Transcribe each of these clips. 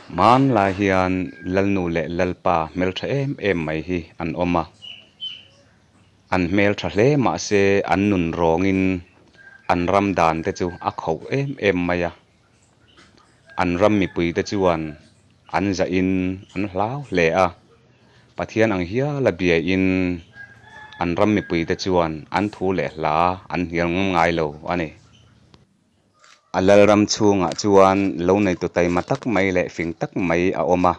man la hian lalnu le lalpa mel tha em mai hi an oma an mel tha hle ma se an nun rongin an ram dan te chu a kho em maya an ram mi pui te chuan an za in an hlau hle a pathian ang hia la bia in an ram mi pui te chuan an thu le hla an hial ngai lo ani alal ram chunga chuan lo nei tu tai matak mai le fing tak mai a oma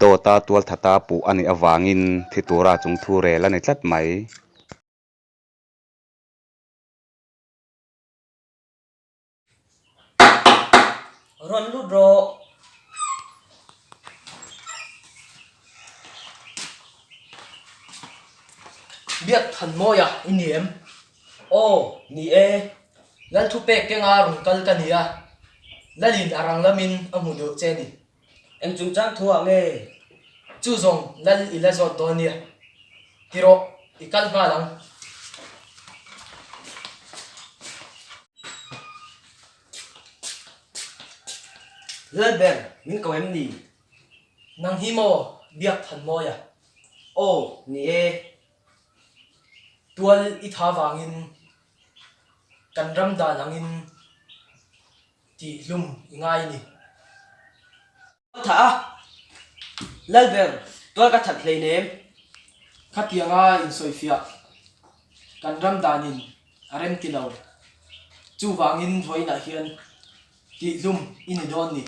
dota tual thata pu ani awangin thitura chung thu re la nei tlat mai ron lu ro biết thần môi à in niệm ô ni e lan thu pe ke nga rung kal ka nia la lin arang lamin amu do che ni em chúng chắc thua nghe chu zong lal ila zot do nia hiro ikal nga lang lên bèn mình cầu em nỉ nang hi mo biết thần môi à ô nỉ e tual i tha wangin kan ram da langin ti lum ngai ni thả lên bèn tôi có thật lấy nếm khatia in soifia kan ram danin arem ti lo chu wangin voina hian ti lum in don ni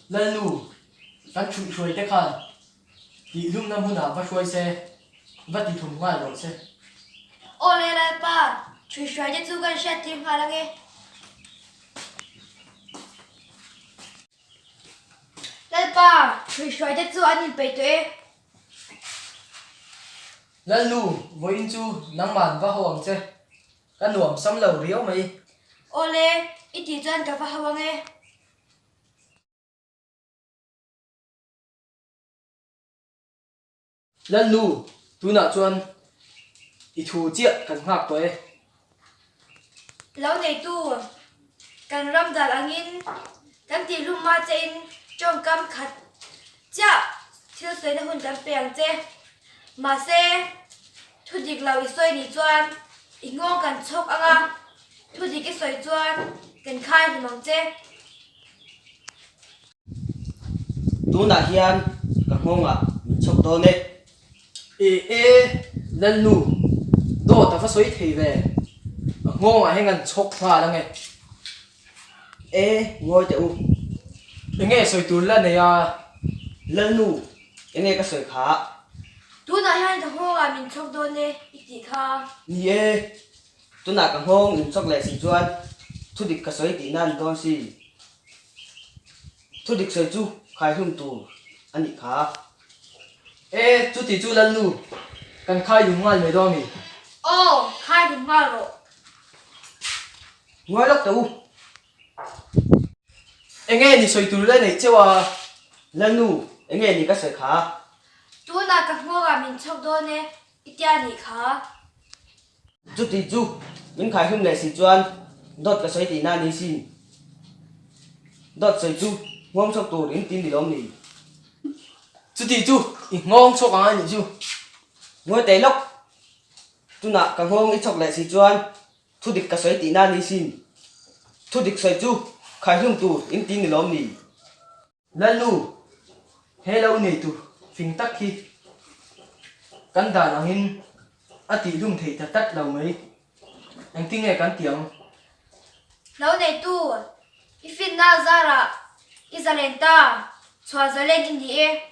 lalu kan chu shoi te khan ti lum na huna va shoi se va ti thum ngai lo se Ole lại ba, chui xoay cho chú gần sẽ tìm hai là nghe. Lại ba, chui xoay cho chú anh nhìn bể tuế. lalu voin chu nang man va hawang che kan nuam sam lo riau mai Ole, ít tí chân cả vào hава nghe. lalu tuna chuan i thu chia kan ngak to e Lâu này tu, cần ram đal angin, cần tí lum ma trên trong cam khát. Chà, thiếu xoay nó hôn cần bèng che. Mà xe, thu địch lâu ít xoay ní chuan, ít ngon cần chốc anga. Thu địch cái xoay chuan, cần khai thì mong che. tú nà hiền cả ngông à mình chọc to nè e lalu do ta fa soi thei ve ngo ma hengan chok pha la nge e ngồi chịu nge soi tu la ne ya lên nu em nghe cái sợi khá Tu na hai ta ho à mình chok do ne, ít tí kha. nỉ e tú nà cả ngông mình chọc lại xì chuan thu địch cái sợi tí nan don xì thu địch sợi chu khai hung tu anh đi khá e chu ti chu lalu kan khai yu ngal me do mi Ô, khai thì ngon rồi. ngồi lóc tu nge ni soi tu la ne chewa lên nu em nghe đi cái sợi khá Tu na ka ho à mình chok do ne, ít tí ni kha. chú tí chú mình khai hung lại xì chuan đốt cái sợi tí nan đi xin đốt sợi chu ngông chọc tu đến tin đi lom nỉ chu ti chu i ngong chok anga ni chu ngồi tay lóc tu nà cả ngông ít chọc lại xì chuan thu địch cái sợi tí nan đi xin thu địch sợi chu khai hung tu đến tin đi lom nỉ lalu hello ni tu phing tak hi kan da langin ati lum thei ta tat lo mai ang tinge kan tiang Lâu này tu, ít fin na zara, ít zalen ta, chua zalen in đi e.